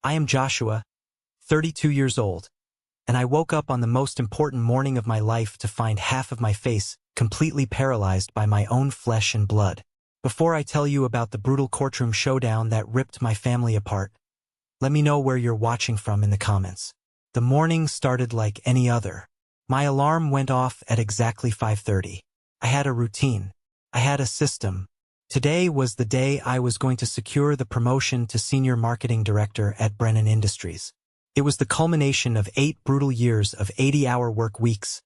I am Joshua, 32 years old, and I woke up on the most important morning of my life to find half of my face completely paralyzed by my own flesh and blood. Before I tell you about the brutal courtroom showdown that ripped my family apart, let me know where you're watching from in the comments. The morning started like any other. My alarm went off at exactly 5:30. I had a routine. I had a system. Today was the day I was going to secure the promotion to Senior Marketing Director at Brennan Industries. It was the culmination of 8 brutal years of 80-hour work weeks,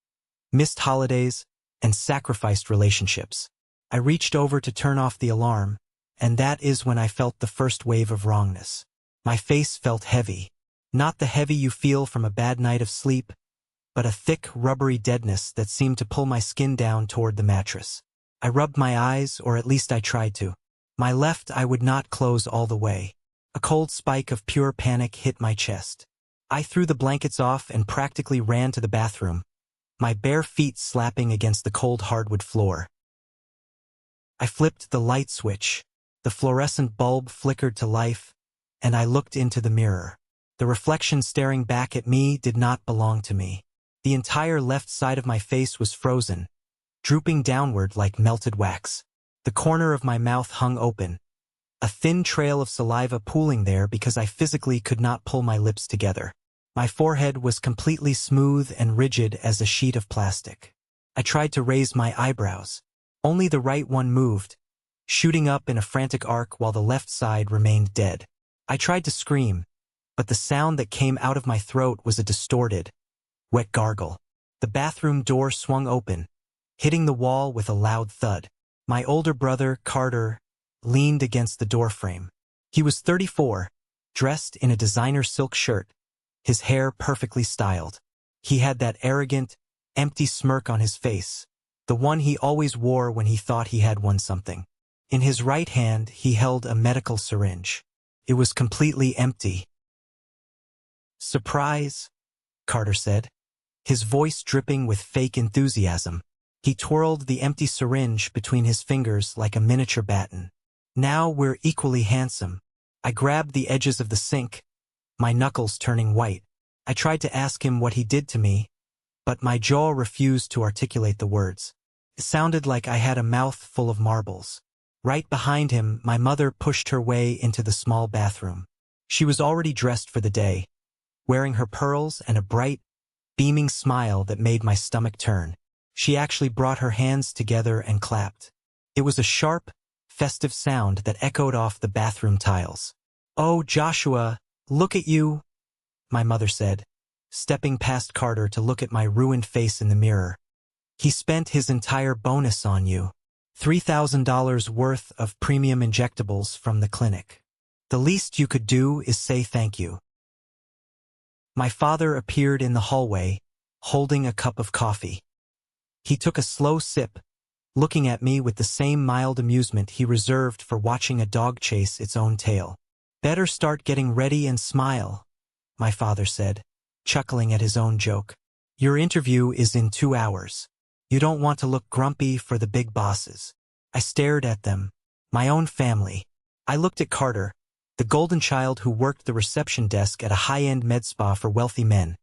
missed holidays, and sacrificed relationships. I reached over to turn off the alarm, and that is when I felt the first wave of wrongness. My face felt heavy. Not the heavy you feel from a bad night of sleep, but a thick, rubbery deadness that seemed to pull my skin down toward the mattress. I rubbed my eyes, or at least I tried to. My left eye would not close all the way. A cold spike of pure panic hit my chest. I threw the blankets off and practically ran to the bathroom, my bare feet slapping against the cold hardwood floor. I flipped the light switch. The fluorescent bulb flickered to life, and I looked into the mirror. The reflection staring back at me did not belong to me. The entire left side of my face was frozen, drooping downward like melted wax. The corner of my mouth hung open, a thin trail of saliva pooling there because I physically could not pull my lips together. My forehead was completely smooth and rigid as a sheet of plastic. I tried to raise my eyebrows. Only the right one moved, shooting up in a frantic arc while the left side remained dead. I tried to scream, but the sound that came out of my throat was a distorted, wet gargle. The bathroom door swung open, hitting the wall with a loud thud. My older brother, Carter, leaned against the doorframe. He was 34, dressed in a designer silk shirt, his hair perfectly styled. He had that arrogant, empty smirk on his face, the one he always wore when he thought he had won something. In his right hand, he held a medical syringe. It was completely empty. "Surprise," Carter said, his voice dripping with fake enthusiasm. He twirled the empty syringe between his fingers like a miniature baton. "Now we're equally handsome." I grabbed the edges of the sink, my knuckles turning white. I tried to ask him what he did to me, but my jaw refused to articulate the words. It sounded like I had a mouth full of marbles. Right behind him, my mother pushed her way into the small bathroom. She was already dressed for the day, wearing her pearls and a bright, beaming smile that made my stomach turn. She actually brought her hands together and clapped. It was a sharp, festive sound that echoed off the bathroom tiles. "Oh, Joshua, look at you," my mother said, stepping past Carter to look at my ruined face in the mirror. "He spent his entire bonus on you. $3,000 worth of premium injectables from the clinic. The least you could do is say thank you." My father appeared in the hallway, holding a cup of coffee. He took a slow sip, looking at me with the same mild amusement he reserved for watching a dog chase its own tail. "Better start getting ready and smile," my father said, chuckling at his own joke. "Your interview is in 2 hours. You don't want to look grumpy for the big bosses." I stared at them, my own family. I looked at Carter, the golden child who worked the reception desk at a high-end med spa for wealthy men,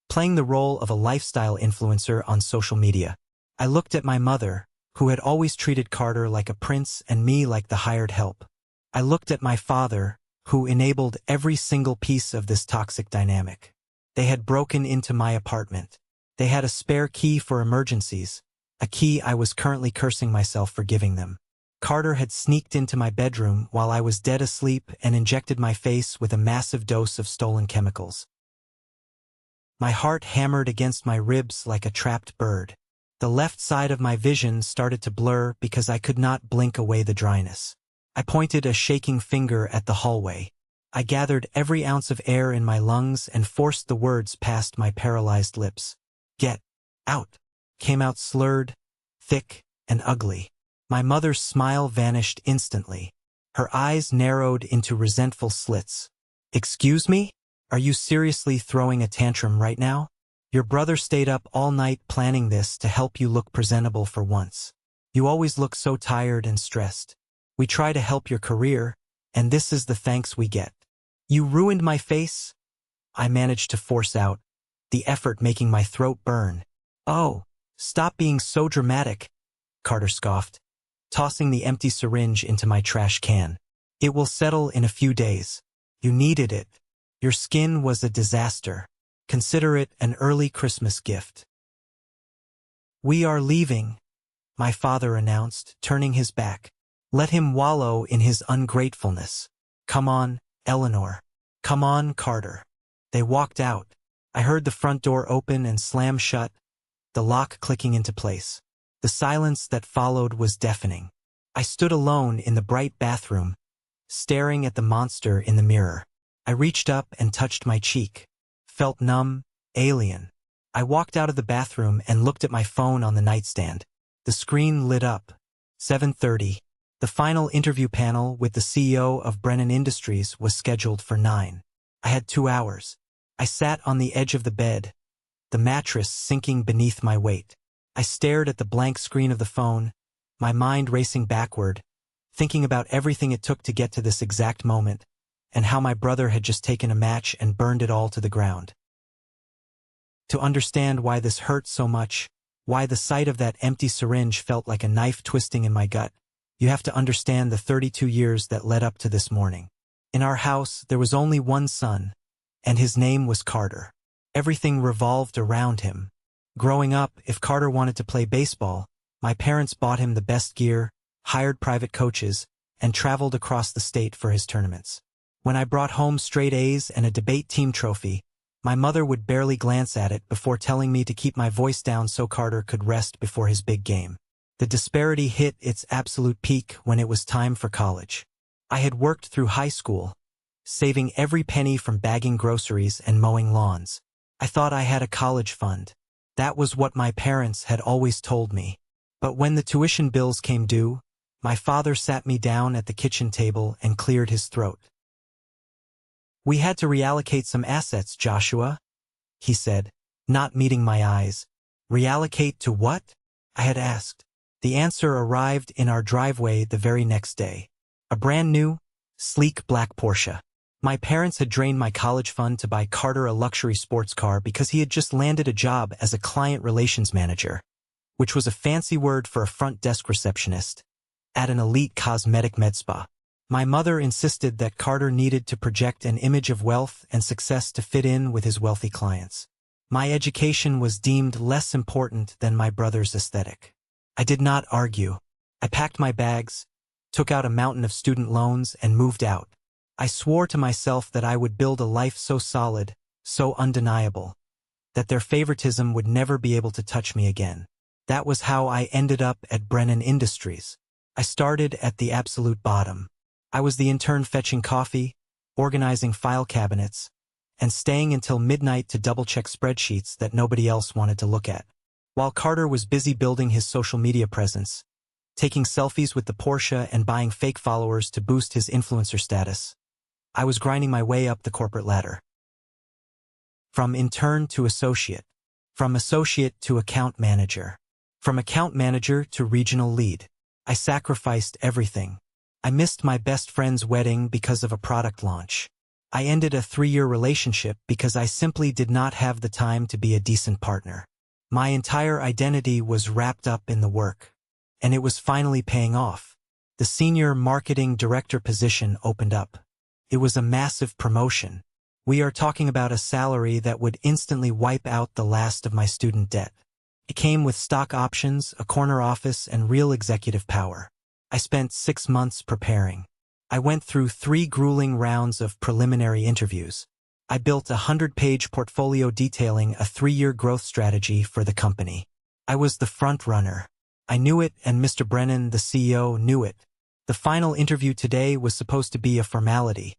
playing the role of a lifestyle influencer on social media. I looked at my mother, who had always treated Carter like a prince and me like the hired help. I looked at my father, who enabled every single piece of this toxic dynamic. They had broken into my apartment. They had a spare key for emergencies, a key I was currently cursing myself for giving them. Carter had sneaked into my bedroom while I was dead asleep and injected my face with a massive dose of stolen chemicals. My heart hammered against my ribs like a trapped bird. The left side of my vision started to blur because I could not blink away the dryness. I pointed a shaking finger at the hallway. I gathered every ounce of air in my lungs and forced the words past my paralyzed lips. "Get out," came out slurred, thick, and ugly. My mother's smile vanished instantly. Her eyes narrowed into resentful slits. "Excuse me? Are you seriously throwing a tantrum right now? Your brother stayed up all night planning this to help you look presentable for once. You always look so tired and stressed. We try to help your career, and this is the thanks we get. You ruined my face? I managed to force out, the effort making my throat burn. Oh, stop being so dramatic, Carter scoffed, tossing the empty syringe into my trash can. It will settle in a few days. You needed it. Your skin was a disaster. Consider it an early Christmas gift. We are leaving, my father announced, turning his back. Let him wallow in his ungratefulness. Come on, Eleanor. Come on, Carter. They walked out. I heard the front door open and slam shut, the lock clicking into place. The silence that followed was deafening. I stood alone in the bright bathroom, staring at the monster in the mirror. I reached up and touched my cheek. Felt numb, alien. I walked out of the bathroom and looked at my phone on the nightstand. The screen lit up. 7:30. The final interview panel with the CEO of Brennan Industries was scheduled for 9. I had 2 hours. I sat on the edge of the bed, the mattress sinking beneath my weight. I stared at the blank screen of the phone, my mind racing backward, thinking about everything it took to get to this exact moment, and how my brother had just taken a match and burned it all to the ground. To understand why this hurt so much, why the sight of that empty syringe felt like a knife twisting in my gut, you have to understand the 32 years that led up to this morning. In our house, there was only one son, and his name was Carter. Everything revolved around him. Growing up, if Carter wanted to play baseball, my parents bought him the best gear, hired private coaches, and traveled across the state for his tournaments. When I brought home straight A's and a debate team trophy, my mother would barely glance at it before telling me to keep my voice down so Carter could rest before his big game. The disparity hit its absolute peak when it was time for college. I had worked through high school, saving every penny from bagging groceries and mowing lawns. I thought I had a college fund. That was what my parents had always told me. But when the tuition bills came due, my father sat me down at the kitchen table and cleared his throat. We had to reallocate some assets, Joshua, he said, not meeting my eyes. Reallocate to what? I had asked. The answer arrived in our driveway the very next day. A brand new, sleek black Porsche. My parents had drained my college fund to buy Carter a luxury sports car because he had just landed a job as a client relations manager, which was a fancy word for a front desk receptionist, at an elite cosmetic med spa. My mother insisted that Carter needed to project an image of wealth and success to fit in with his wealthy clients. My education was deemed less important than my brother's aesthetic. I did not argue. I packed my bags, took out a mountain of student loans, and moved out. I swore to myself that I would build a life so solid, so undeniable, that their favoritism would never be able to touch me again. That was how I ended up at Brennan Industries. I started at the absolute bottom. I was the intern fetching coffee, organizing file cabinets, and staying until midnight to double-check spreadsheets that nobody else wanted to look at. While Carter was busy building his social media presence, taking selfies with the Porsche and buying fake followers to boost his influencer status, I was grinding my way up the corporate ladder. From intern to associate, from associate to account manager, from account manager to regional lead. I sacrificed everything. I missed my best friend's wedding because of a product launch. I ended a 3-year relationship because I simply did not have the time to be a decent partner. My entire identity was wrapped up in the work, and it was finally paying off. The senior marketing director position opened up. It was a massive promotion. We are talking about a salary that would instantly wipe out the last of my student debt. It came with stock options, a corner office, and real executive power. I spent 6 months preparing. I went through 3 grueling rounds of preliminary interviews. I built a 100-page portfolio detailing a 3-year growth strategy for the company. I was the front runner. I knew it, and Mr. Brennan, the CEO, knew it. The final interview today was supposed to be a formality,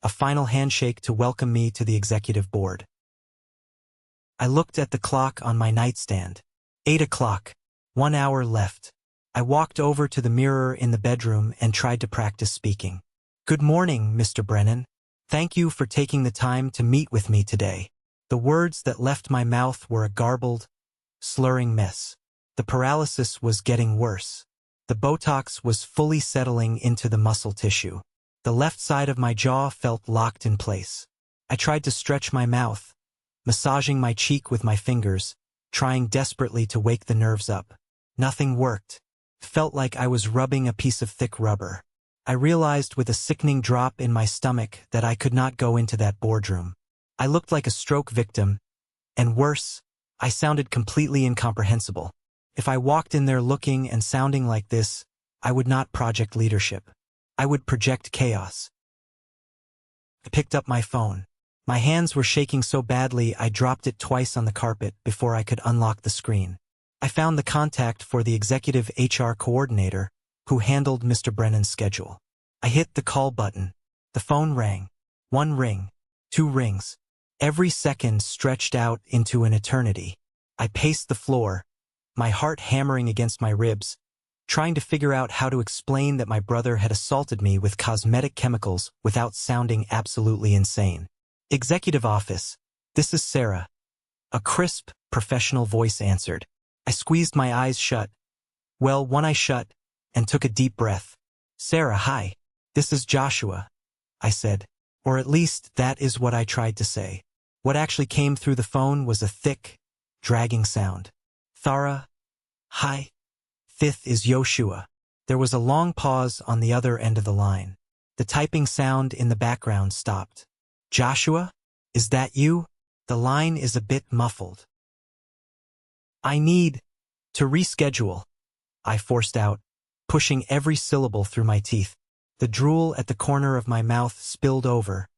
a final handshake to welcome me to the executive board. I looked at the clock on my nightstand. 8 o'clock. 1 hour left. I walked over to the mirror in the bedroom and tried to practice speaking. Good morning, Mr. Brennan. Thank you for taking the time to meet with me today. The words that left my mouth were a garbled, slurring mess. The paralysis was getting worse. The Botox was fully settling into the muscle tissue. The left side of my jaw felt locked in place. I tried to stretch my mouth, massaging my cheek with my fingers, trying desperately to wake the nerves up. Nothing worked. Felt like I was rubbing a piece of thick rubber. I realized with a sickening drop in my stomach that I could not go into that boardroom. I looked like a stroke victim, and worse, I sounded completely incomprehensible. If I walked in there looking and sounding like this, I would not project leadership. I would project chaos. I picked up my phone. My hands were shaking so badly I dropped it twice on the carpet before I could unlock the screen. I found the contact for the executive HR coordinator who handled Mr. Brennan's schedule. I hit the call button. The phone rang. 1 ring. 2 rings. Every second stretched out into an eternity. I paced the floor, my heart hammering against my ribs, trying to figure out how to explain that my brother had assaulted me with cosmetic chemicals without sounding absolutely insane. Executive office. This is Sarah. A crisp, professional voice answered. I squeezed my eyes shut. Well, one eye shut, and took a deep breath. Sarah, hi. This is Joshua, I said. Or at least that is what I tried to say. What actually came through the phone was a thick, dragging sound. Thara, hi. Fifth is Yoshua. There was a long pause on the other end of the line. The typing sound in the background stopped. Joshua? Is that you? The line is a bit muffled. I need to reschedule, I forced out, pushing every syllable through my teeth. The drool at the corner of my mouth spilled over,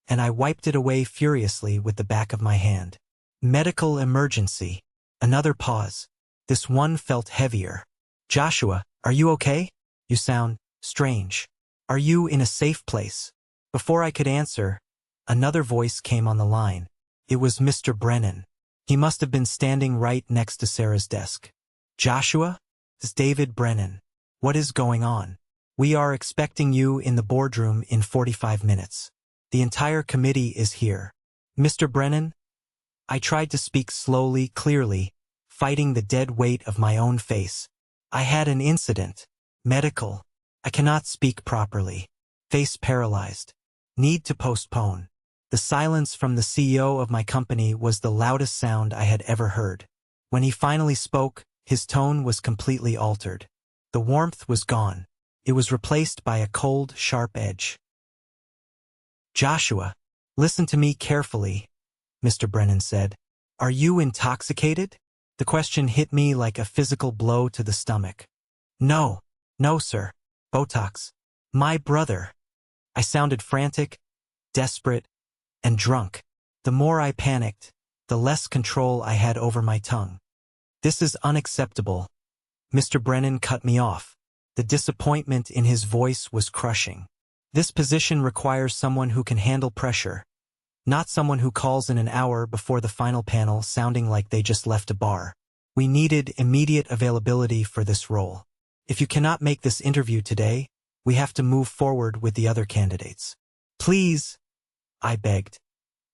and I wiped it away furiously with the back of my hand. Medical emergency. Another pause. This one felt heavier. Joshua, are you okay? You sound strange. Are you in a safe place? Before I could answer, another voice came on the line. It was Mr. Brennan. He must have been standing right next to Sarah's desk. Joshua? It's David Brennan. What is going on? We are expecting you in the boardroom in 45 minutes. The entire committee is here. Mr. Brennan? I tried to speak slowly, clearly, fighting the dead weight of my own face. I had an incident. Medical. I cannot speak properly. Face paralyzed. Need to postpone. The silence from the CEO of my company was the loudest sound I had ever heard. When he finally spoke, his tone was completely altered. The warmth was gone. It was replaced by a cold, sharp edge. Joshua, listen to me carefully, Mr. Brennan said. Are you intoxicated? The question hit me like a physical blow to the stomach. No, sir. Botox. My brother. I sounded frantic, desperate, and drunk. The more I panicked, the less control I had over my tongue. This is unacceptable. Mr. Brennan cut me off. The disappointment in his voice was crushing. This position requires someone who can handle pressure, not someone who calls in an hour before the final panel sounding like they just left a bar. We needed immediate availability for this role. If you cannot make this interview today, we have to move forward with the other candidates. Please, I begged,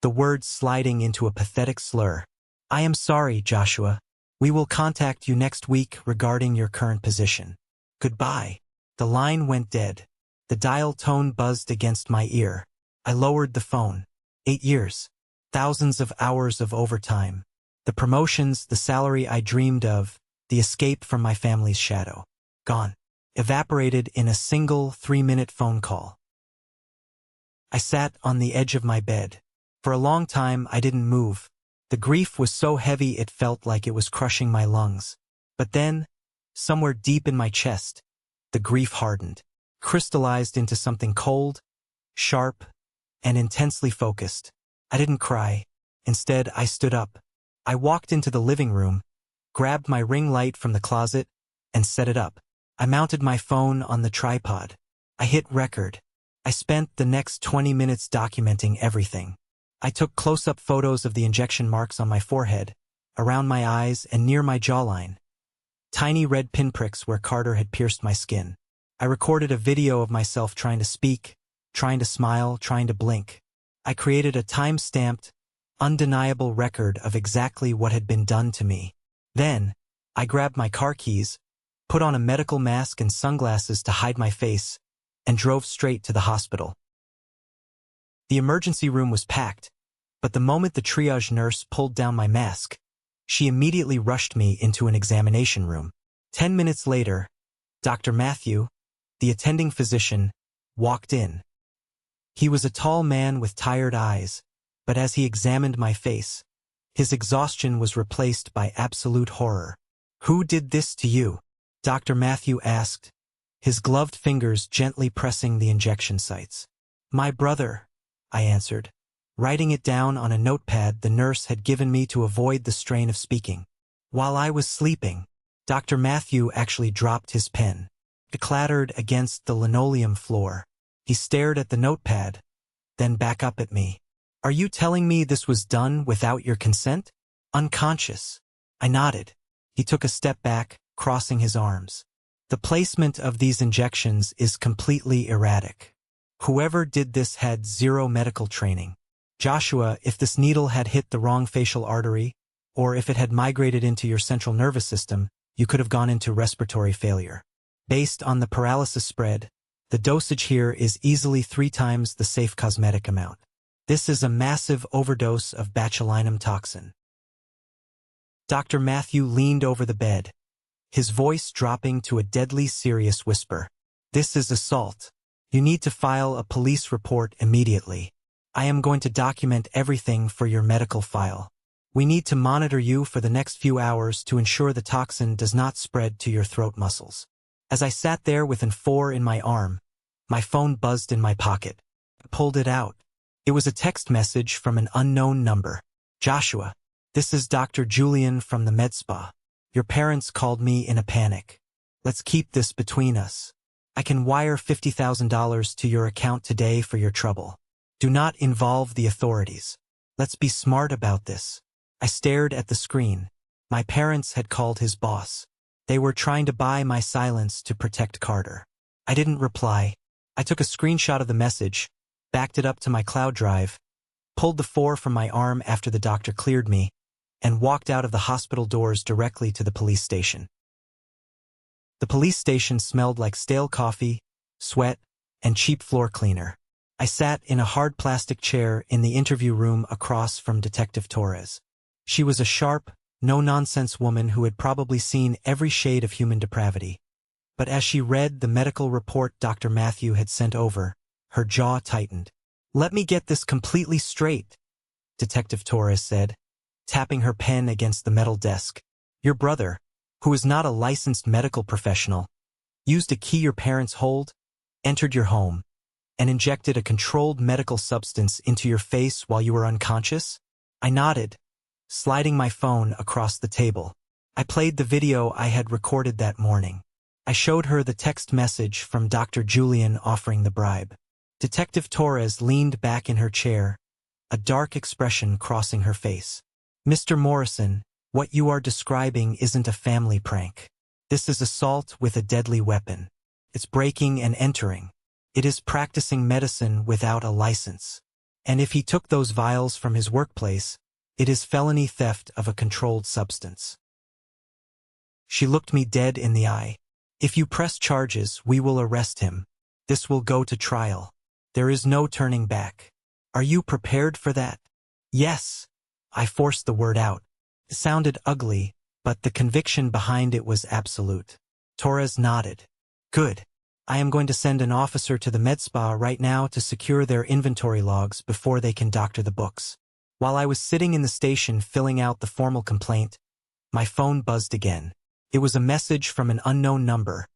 the words sliding into a pathetic slur. I am sorry, Joshua. We will contact you next week regarding your current position. Goodbye. The line went dead. The dial tone buzzed against my ear. I lowered the phone. 8 years. Thousands of hours of overtime. The promotions, the salary I dreamed of, the escape from my family's shadow. Gone. Evaporated in a single 3-minute phone call. I sat on the edge of my bed. For a long time, I didn't move. The grief was so heavy it felt like it was crushing my lungs. But then, somewhere deep in my chest, the grief hardened, crystallized into something cold, sharp, and intensely focused. I didn't cry. Instead, I stood up. I walked into the living room, grabbed my ring light from the closet, and set it up. I mounted my phone on the tripod. I hit record. I spent the next 20 minutes documenting everything. I took close-up photos of the injection marks on my forehead, around my eyes, and near my jawline. Tiny red pinpricks where Carter had pierced my skin. I recorded a video of myself trying to speak, trying to smile, trying to blink. I created a time-stamped, undeniable record of exactly what had been done to me. Then, I grabbed my car keys, put on a medical mask and sunglasses to hide my face, and drove straight to the hospital. The emergency room was packed, but the moment the triage nurse pulled down my mask, she immediately rushed me into an examination room. 10 minutes later, Dr. Matthew, the attending physician, walked in. He was a tall man with tired eyes, but as he examined my face, his exhaustion was replaced by absolute horror. "Who did this to you?" Dr. Matthew asked, his gloved fingers gently pressing the injection sites. "My brother," I answered, writing it down on a notepad the nurse had given me to avoid the strain of speaking. While I was sleeping, Dr. Matthew actually dropped his pen. It clattered against the linoleum floor. He stared at the notepad, then back up at me. "Are you telling me this was done without your consent?" "Unconscious." I nodded. He took a step back, crossing his arms. "The placement of these injections is completely erratic. Whoever did this had zero medical training. Joshua, if this needle had hit the wrong facial artery, or if it had migrated into your central nervous system, you could have gone into respiratory failure. Based on the paralysis spread, the dosage here is easily 3 times the safe cosmetic amount. This is a massive overdose of botulinum toxin." Dr. Matthew leaned over the bed, his voice dropping to a deadly serious whisper. "This is assault. You need to file a police report immediately. I am going to document everything for your medical file. We need to monitor you for the next few hours to ensure the toxin does not spread to your throat muscles." As I sat there with an 4 in my arm, my phone buzzed in my pocket. I pulled it out. It was a text message from an unknown number. "Joshua, this is Dr. Julian from the med spa. Your parents called me in a panic. Let's keep this between us. I can wire $50,000 to your account today for your trouble. Do not involve the authorities. Let's be smart about this." I stared at the screen. My parents had called his boss. They were trying to buy my silence to protect Carter. I didn't reply. I took a screenshot of the message, backed it up to my cloud drive, pulled the 4 from my arm after the doctor cleared me, and walked out of the hospital doors directly to the police station. The police station smelled like stale coffee, sweat, and cheap floor cleaner. I sat in a hard plastic chair in the interview room across from Detective Torres. She was a sharp, no-nonsense woman who had probably seen every shade of human depravity. But as she read the medical report Dr. Matthew had sent over, her jaw tightened. "Let me get this completely straight," Detective Torres said, tapping her pen against the metal desk. "Your brother, who is not a licensed medical professional, used a key your parents hold, entered your home, and injected a controlled medical substance into your face while you were unconscious?" I nodded, sliding my phone across the table. I played the video I had recorded that morning. I showed her the text message from Dr. Julian offering the bribe. Detective Torres leaned back in her chair, a dark expression crossing her face. "Mr. Morrison, what you are describing isn't a family prank. This is assault with a deadly weapon. It's breaking and entering. It is practicing medicine without a license. And if he took those vials from his workplace, it is felony theft of a controlled substance." She looked me dead in the eye. "If you press charges, we will arrest him. This will go to trial. There is no turning back. Are you prepared for that?" "Yes." I forced the word out. It sounded ugly, but the conviction behind it was absolute. Torres nodded. "Good. I am going to send an officer to the med spa right now to secure their inventory logs before they can doctor the books." While I was sitting in the station filling out the formal complaint, my phone buzzed again. It was a message from an unknown number,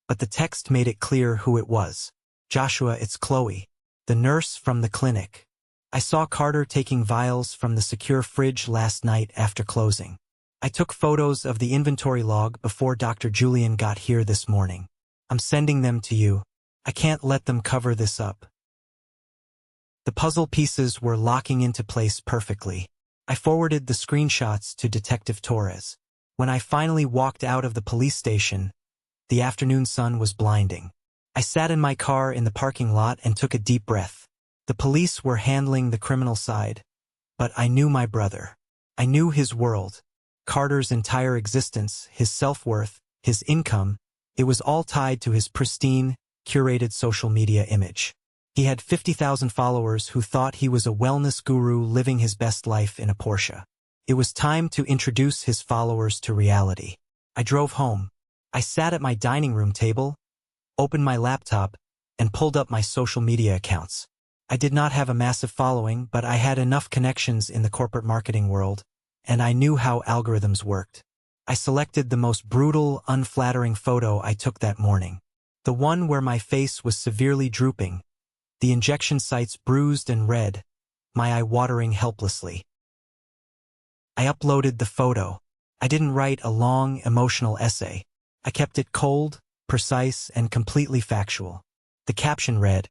but the text made it clear who it was. "Joshua, it's Chloe, the nurse from the clinic. I saw Carter taking vials from the secure fridge last night after closing. I took photos of the inventory log before Dr. Julian got here this morning. I'm sending them to you. I can't let them cover this up." The puzzle pieces were locking into place perfectly. I forwarded the screenshots to Detective Torres. When I finally walked out of the police station, the afternoon sun was blinding. I sat in my car in the parking lot and took a deep breath. The police were handling the criminal side, but I knew my brother. I knew his world, Carter's entire existence, his self-worth, his income. It was all tied to his pristine, curated social media image. He had 50,000 followers who thought he was a wellness guru living his best life in a Porsche. It was time to introduce his followers to reality. I drove home. I sat at my dining room table, opened my laptop, and pulled up my social media accounts. I did not have a massive following, but I had enough connections in the corporate marketing world, and I knew how algorithms worked. I selected the most brutal, unflattering photo I took that morning. The one where my face was severely drooping, the injection sites bruised and red, my eye watering helplessly. I uploaded the photo. I didn't write a long, emotional essay. I kept it cold, precise, and completely factual. The caption read,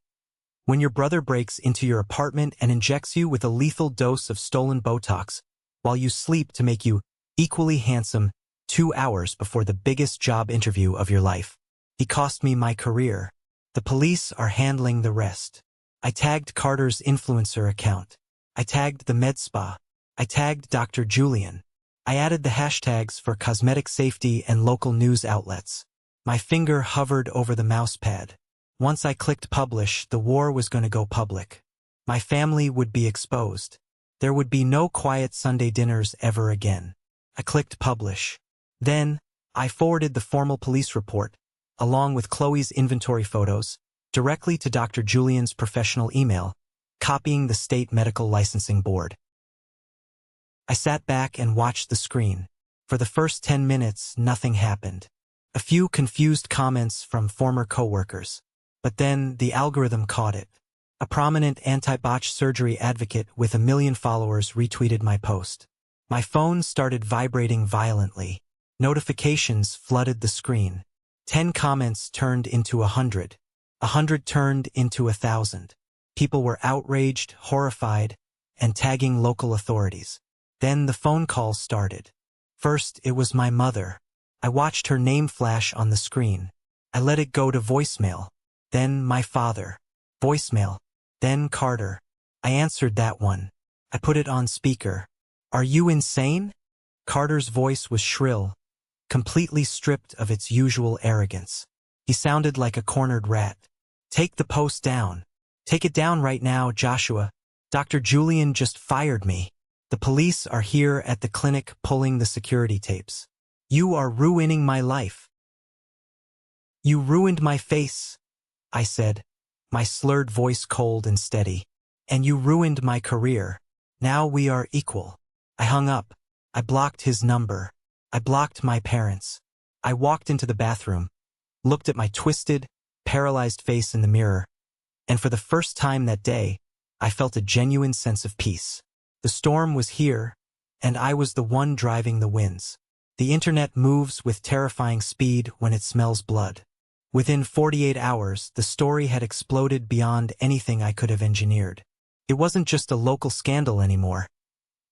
"When your brother breaks into your apartment and injects you with a lethal dose of stolen Botox while you sleep to make you equally handsome 2 hours before the biggest job interview of your life. He cost me my career. The police are handling the rest." I tagged Carter's influencer account. I tagged the med spa. I tagged Dr. Julian. I added the hashtags for cosmetic safety and local news outlets. My finger hovered over the mouse pad. Once I clicked publish, the war was going to go public. My family would be exposed. There would be no quiet Sunday dinners ever again. I clicked publish. Then, I forwarded the formal police report, along with Chloe's inventory photos, directly to Dr. Julian's professional email, copying the state medical licensing board. I sat back and watched the screen. For the first 10 minutes, nothing happened. A few confused comments from former coworkers. But then the algorithm caught it. A prominent anti-botch surgery advocate with 1 million followers retweeted my post. My phone started vibrating violently. Notifications flooded the screen. 10 comments turned into 100. 100 turned into 1,000. People were outraged, horrified, and tagging local authorities. Then the phone calls started. First, it was my mother. I watched her name flash on the screen. I let it go to voicemail. Then my father. Voicemail. Then Carter. I answered that one. I put it on speaker. "Are you insane?" Carter's voice was shrill, completely stripped of its usual arrogance. He sounded like a cornered rat. "Take the post down. Take it down right now, Joshua. Dr. Julian just fired me. The police are here at the clinic pulling the security tapes. You are ruining my life." "You ruined my face," I said, my slurred voice cold and steady. "And you ruined my career. Now we are equal." I hung up. I blocked his number. I blocked my parents. I walked into the bathroom, looked at my twisted, paralyzed face in the mirror, and for the first time that day, I felt a genuine sense of peace. The storm was here, and I was the one driving the winds. The internet moves with terrifying speed when it smells blood. Within 48 hours, the story had exploded beyond anything I could have engineered. It wasn't just a local scandal anymore.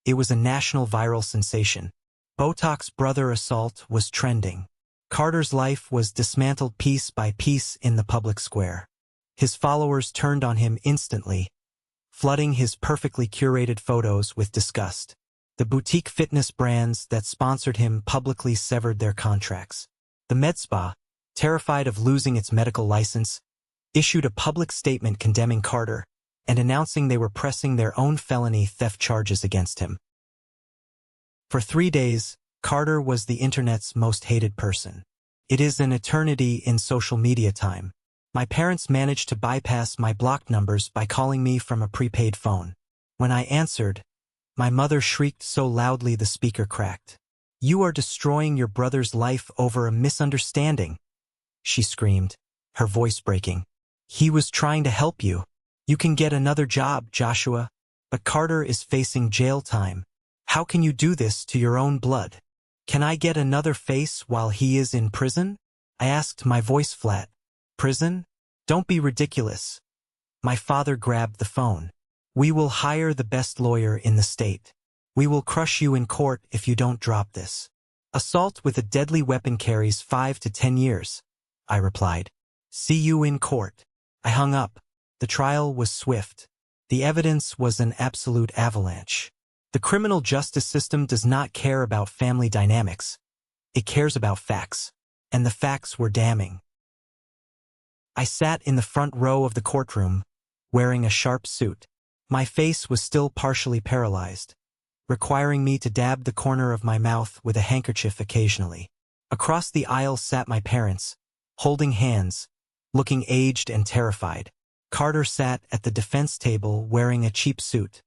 It was a national viral sensation. Botox brother assault was trending. Carter's life was dismantled piece by piece in the public square. His followers turned on him instantly, flooding his perfectly curated photos with disgust. The boutique fitness brands that sponsored him publicly severed their contracts. The med spa, terrified of losing its medical license, issued a public statement condemning Carter and announcing they were pressing their own felony theft charges against him. For 3 days, Carter was the internet's most hated person. It is an eternity in social media time. My parents managed to bypass my blocked numbers by calling me from a prepaid phone. When I answered, my mother shrieked so loudly the speaker cracked. "You are destroying your brother's life over a misunderstanding," she screamed, her voice breaking. "He was trying to help you. You can get another job, Joshua, but Carter is facing jail time. How can you do this to your own blood? Can I get another face while he is in prison?" I asked, my voice flat. "Prison? Don't be ridiculous." My father grabbed the phone. "We will hire the best lawyer in the state. We will crush you in court if you don't drop this. Assault with a deadly weapon carries 5 to 10 years. I replied. "See you in court." I hung up. The trial was swift. The evidence was an absolute avalanche. The criminal justice system does not care about family dynamics. It cares about facts. And the facts were damning. I sat in the front row of the courtroom, wearing a sharp suit. My face was still partially paralyzed, requiring me to dab the corner of my mouth with a handkerchief occasionally. Across the aisle sat my parents, holding hands, looking aged and terrified. Carter sat at the defense table wearing a cheap suit.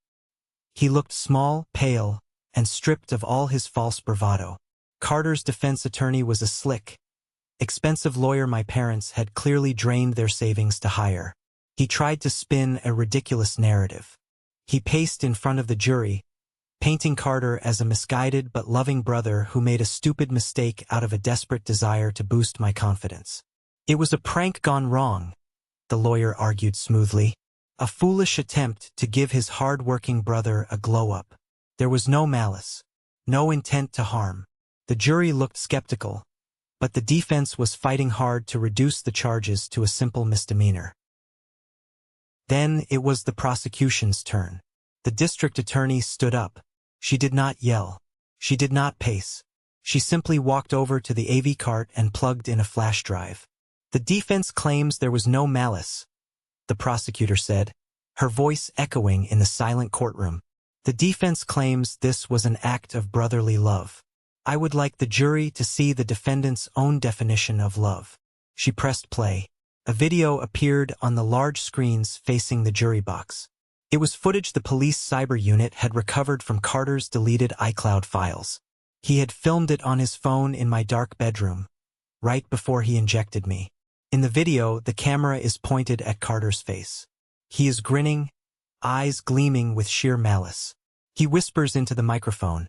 He looked small, pale, and stripped of all his false bravado. Carter's defense attorney was a slick, expensive lawyer my parents had clearly drained their savings to hire. He tried to spin a ridiculous narrative. He paced in front of the jury, painting Carter as a misguided but loving brother who made a stupid mistake out of a desperate desire to boost my confidence. It was a prank gone wrong, the lawyer argued smoothly. A foolish attempt to give his hard-working brother a glow-up. There was no malice, no intent to harm. The jury looked skeptical, but the defense was fighting hard to reduce the charges to a simple misdemeanor. Then it was the prosecution's turn. The district attorney stood up. She did not yell. She did not pace. She simply walked over to the AV cart and plugged in a flash drive. The defense claims there was no malice, the prosecutor said, her voice echoing in the silent courtroom. The defense claims this was an act of brotherly love. I would like the jury to see the defendant's own definition of love. She pressed play. A video appeared on the large screens facing the jury box. It was footage the police cyber unit had recovered from Carter's deleted iCloud files. He had filmed it on his phone in my dark bedroom, right before he injected me. In the video, the camera is pointed at Carter's face. He is grinning, eyes gleaming with sheer malice. He whispers into the microphone,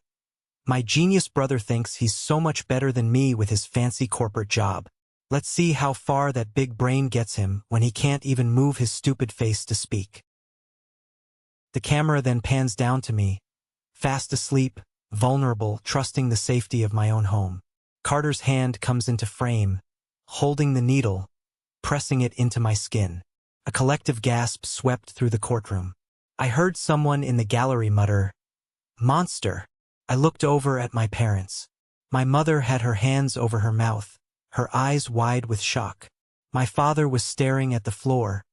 "My genius brother thinks he's so much better than me with his fancy corporate job. Let's see how far that big brain gets him when he can't even move his stupid face to speak." The camera then pans down to me, fast asleep, vulnerable, trusting the safety of my own home. Carter's hand comes into frame, holding the needle, pressing it into my skin. A collective gasp swept through the courtroom. I heard someone in the gallery mutter, "Monster." I looked over at my parents. My mother had her hands over her mouth, her eyes wide with shock. My father was staring at the floor,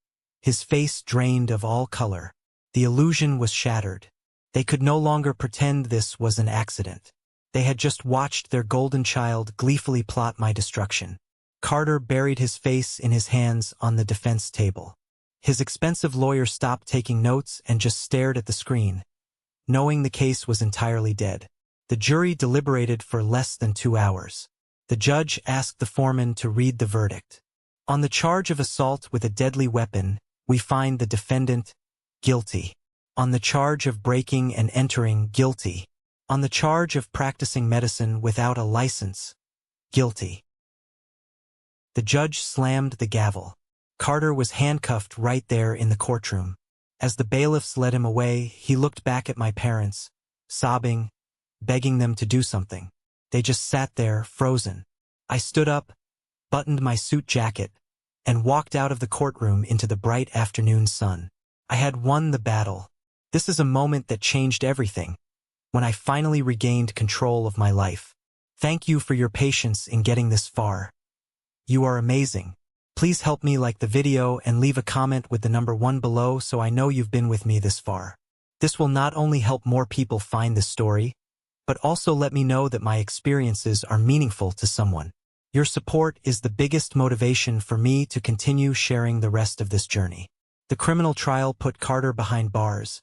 his face drained of all color. The illusion was shattered. They could no longer pretend this was an accident. They had just watched their golden child gleefully plot my destruction. Carter buried his face in his hands on the defense table. His expensive lawyer stopped taking notes and just stared at the screen, knowing the case was entirely dead. The jury deliberated for less than 2 hours. The judge asked the foreman to read the verdict. On the charge of assault with a deadly weapon, we find the defendant guilty. On the charge of breaking and entering, guilty. On the charge of practicing medicine without a license, guilty. The judge slammed the gavel. Carter was handcuffed right there in the courtroom. As the bailiffs led him away, he looked back at my parents, sobbing, begging them to do something. They just sat there, frozen. I stood up, buttoned my suit jacket, and walked out of the courtroom into the bright afternoon sun. I had won the battle. This is a moment that changed everything, when I finally regained control of my life. Thank you for your patience in getting this far. You are amazing. Please help me like the video and leave a comment with the number 1 below so I know you've been with me this far. This will not only help more people find this story, but also let me know that my experiences are meaningful to someone. Your support is the biggest motivation for me to continue sharing the rest of this journey. The criminal trial put Carter behind bars,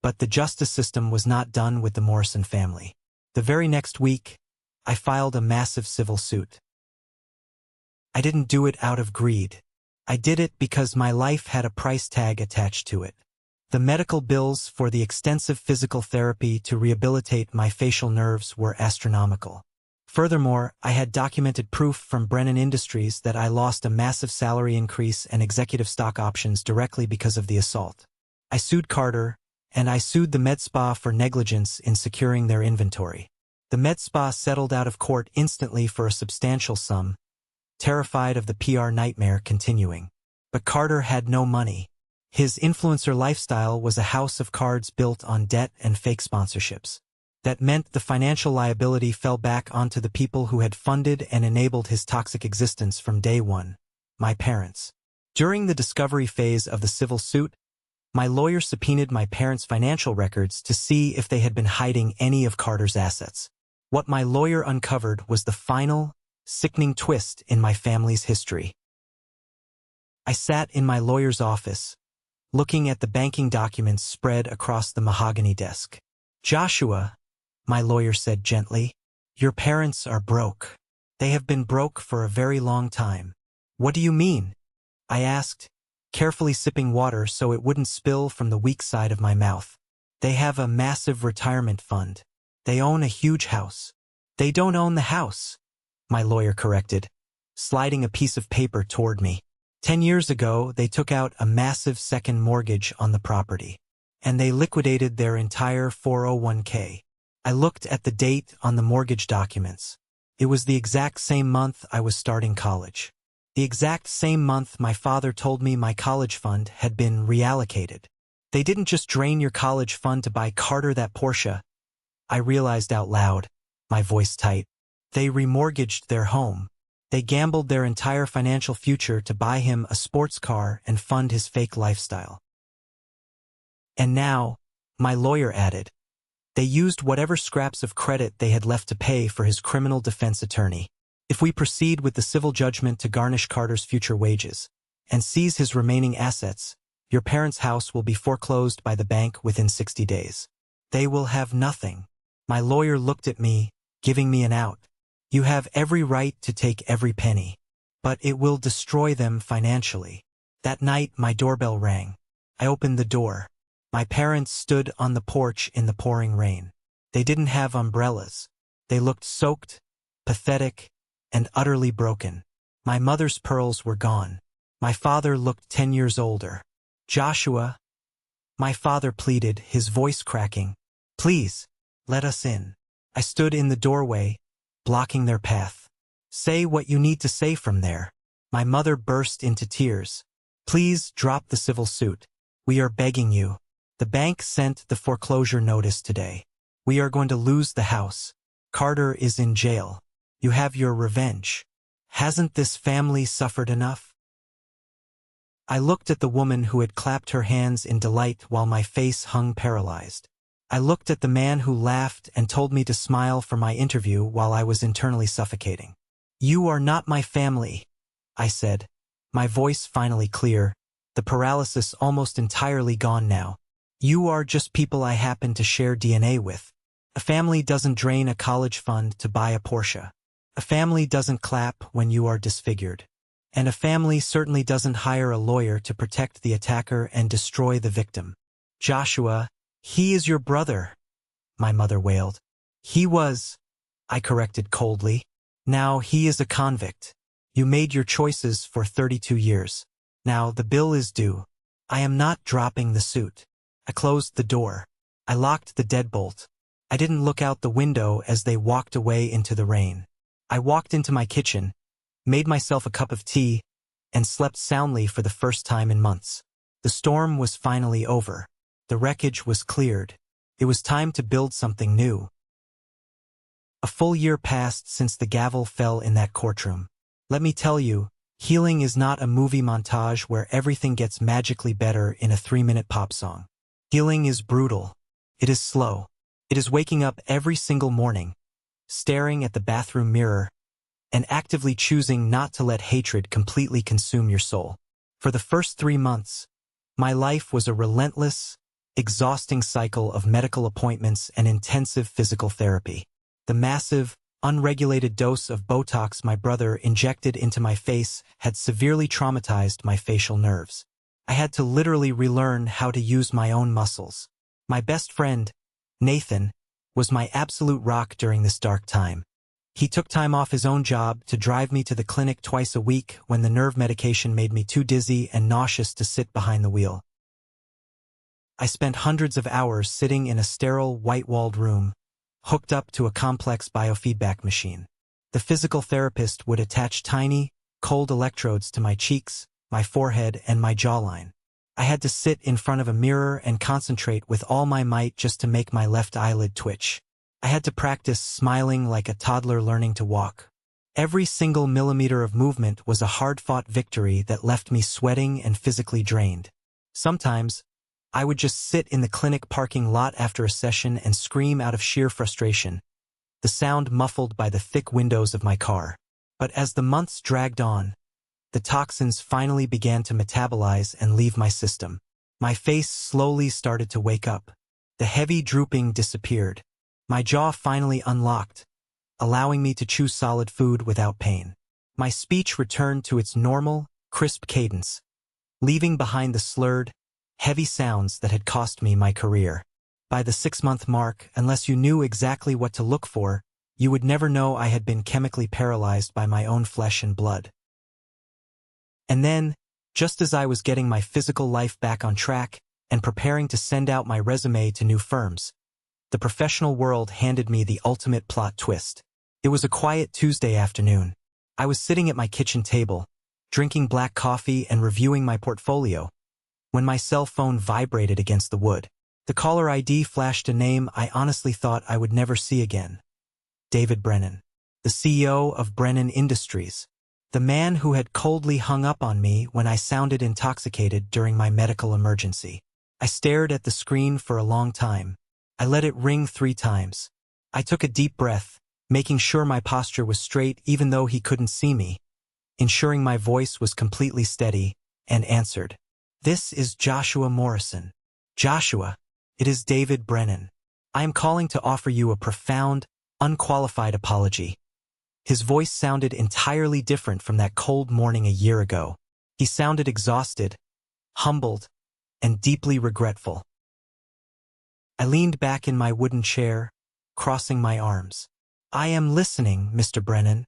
but the justice system was not done with the Morrison family. The very next week, I filed a massive civil suit. I didn't do it out of greed. I did it because my life had a price tag attached to it. The medical bills for the extensive physical therapy to rehabilitate my facial nerves were astronomical. Furthermore, I had documented proof from Brennan Industries that I lost a massive salary increase and executive stock options directly because of the assault. I sued Carter, and I sued the med spa for negligence in securing their inventory. The med spa settled out of court instantly for a substantial sum, terrified of the PR nightmare continuing. But Carter had no money. His influencer lifestyle was a house of cards built on debt and fake sponsorships. That meant the financial liability fell back onto the people who had funded and enabled his toxic existence from day one, my parents. During the discovery phase of the civil suit, my lawyer subpoenaed my parents' financial records to see if they had been hiding any of Carter's assets. What my lawyer uncovered was the final, sickening twist in my family's history. I sat in my lawyer's office, looking at the banking documents spread across the mahogany desk. "Joshua," my lawyer said gently, "your parents are broke. They have been broke for a very long time." "What do you mean?" I asked, carefully sipping water so it wouldn't spill from the weak side of my mouth. "They have a massive retirement fund. They own a huge house." "They don't own the house," my lawyer corrected, sliding a piece of paper toward me. 10 years ago, they took out a massive second mortgage on the property, and they liquidated their entire 401k. I looked at the date on the mortgage documents. It was the exact same month I was starting college. The exact same month my father told me my college fund had been reallocated. "They didn't just drain your college fund to buy Carter that Porsche," I realized out loud, my voice tight. "They remortgaged their home. They gambled their entire financial future to buy him a sports car and fund his fake lifestyle." "And now," my lawyer added, "they used whatever scraps of credit they had left to pay for his criminal defense attorney. If we proceed with the civil judgment to garnish Carter's future wages and seize his remaining assets, your parents' house will be foreclosed by the bank within 60 days. They will have nothing." My lawyer looked at me, giving me an out. "You have every right to take every penny, but it will destroy them financially." That night, my doorbell rang. I opened the door. My parents stood on the porch in the pouring rain. They didn't have umbrellas. They looked soaked, pathetic, and utterly broken. My mother's pearls were gone. My father looked 10 years older. "Joshua," my father pleaded, his voice cracking, "please, let us in." I stood in the doorway, blocking their path. "Say what you need to say from there." My mother burst into tears. "Please drop the civil suit. We are begging you. The bank sent the foreclosure notice today. We are going to lose the house. Carter is in jail. You have your revenge. Hasn't this family suffered enough?" I looked at the woman who had clapped her hands in delight while my face hung paralyzed. I looked at the man who laughed and told me to smile for my interview while I was internally suffocating. "You are not my family," I said, my voice finally clear, the paralysis almost entirely gone now. "You are just people I happen to share DNA with. A family doesn't drain a college fund to buy a Porsche. A family doesn't clap when you are disfigured. And a family certainly doesn't hire a lawyer to protect the attacker and destroy the victim." "Joshua, he is your brother," my mother wailed. "He was," I corrected coldly. "Now he is a convict. You made your choices for 32 years. Now the bill is due. I am not dropping the suit." I closed the door. I locked the deadbolt. I didn't look out the window as they walked away into the rain. I walked into my kitchen, made myself a cup of tea, and slept soundly for the first time in months. The storm was finally over. The wreckage was cleared. It was time to build something new. A full year passed since the gavel fell in that courtroom. Let me tell you, healing is not a movie montage where everything gets magically better in a 3-minute pop song. Healing is brutal. It is slow. It is waking up every single morning, staring at the bathroom mirror, and actively choosing not to let hatred completely consume your soul. For the first 3 months, my life was a relentless, exhausting cycle of medical appointments and intensive physical therapy. The massive, unregulated dose of Botox my brother injected into my face had severely traumatized my facial nerves. I had to literally relearn how to use my own muscles. My best friend, Nathan, was my absolute rock during this dark time. He took time off his own job to drive me to the clinic twice a week when the nerve medication made me too dizzy and nauseous to sit behind the wheel. I spent hundreds of hours sitting in a sterile, white-walled room, hooked up to a complex biofeedback machine. The physical therapist would attach tiny, cold electrodes to my cheeks, my forehead, and my jawline. I had to sit in front of a mirror and concentrate with all my might just to make my left eyelid twitch. I had to practice smiling like a toddler learning to walk, Every single millimeter of movement was a hard-fought victory that left me sweating and physically drained. Sometimes, I would just sit in the clinic parking lot after a session and scream out of sheer frustration, the sound muffled by the thick windows of my car. But as the months dragged on, the toxins finally began to metabolize and leave my system. My face slowly started to wake up. The heavy drooping disappeared. My jaw finally unlocked, allowing me to chew solid food without pain. My speech returned to its normal, crisp cadence, leaving behind the slurred, heavy sounds that had cost me my career. By the 6-month mark, unless you knew exactly what to look for, you would never know I had been chemically paralyzed by my own flesh and blood. And then, just as I was getting my physical life back on track and preparing to send out my resume to new firms, the professional world handed me the ultimate plot twist. It was a quiet Tuesday afternoon. I was sitting at my kitchen table, drinking black coffee and reviewing my portfolio, when my cell phone vibrated against the wood. The caller ID flashed a name I honestly thought I would never see again. David Brennan, the CEO of Brennan Industries, the man who had coldly hung up on me when I sounded intoxicated during my medical emergency. I stared at the screen for a long time. I let it ring 3 times. I took a deep breath, making sure my posture was straight even though he couldn't see me, ensuring my voice was completely steady, and answered. "This is Joshua Morrison." "Joshua, it is David Brennan. I am calling to offer you a profound, unqualified apology." His voice sounded entirely different from that cold morning a year ago. He sounded exhausted, humbled, and deeply regretful. I leaned back in my wooden chair, crossing my arms. "I am listening, Mr. Brennan."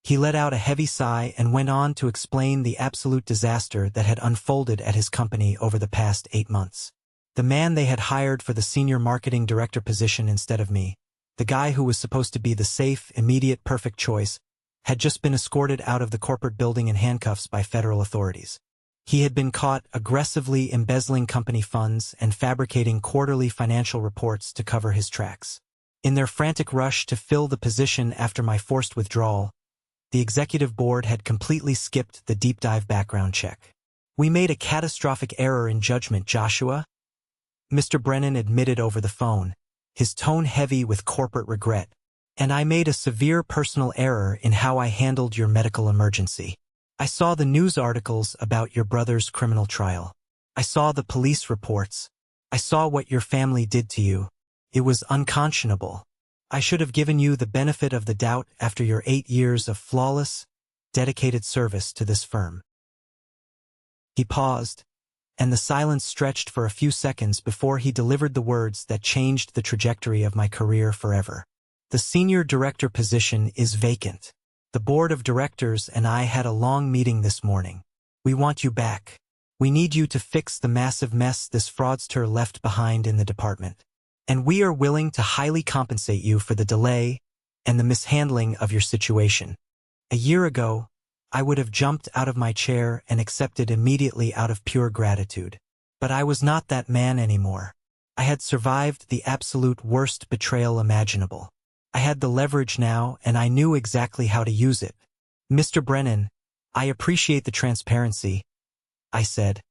He let out a heavy sigh and went on to explain the absolute disaster that had unfolded at his company over the past 8 months. The man they had hired for the senior marketing director position instead of me, the guy who was supposed to be the safe, immediate, perfect choice, had just been escorted out of the corporate building in handcuffs by federal authorities. He had been caught aggressively embezzling company funds and fabricating quarterly financial reports to cover his tracks. In their frantic rush to fill the position after my forced withdrawal, the executive board had completely skipped the deep dive background check. "We made a catastrophic error in judgment, Joshua," Mr. Brennan admitted over the phone, his tone heavy with corporate regret. "And I made a severe personal error in how I handled your medical emergency. I saw the news articles about your brother's criminal trial. I saw the police reports. I saw what your family did to you. It was unconscionable. I should have given you the benefit of the doubt after your 8 years of flawless, dedicated service to this firm." He paused, and the silence stretched for a few seconds before he delivered the words that changed the trajectory of my career forever. "The senior director position is vacant. The board of directors and I had a long meeting this morning. We want you back. We need you to fix the massive mess this fraudster left behind in the department. And we are willing to highly compensate you for the delay and the mishandling of your situation. A year ago, I would have jumped out of my chair and accepted immediately out of pure gratitude. But I was not that man anymore. I had survived the absolute worst betrayal imaginable. I had the leverage now, and I knew exactly how to use it. Mr. Brennan, I appreciate the transparency," I said,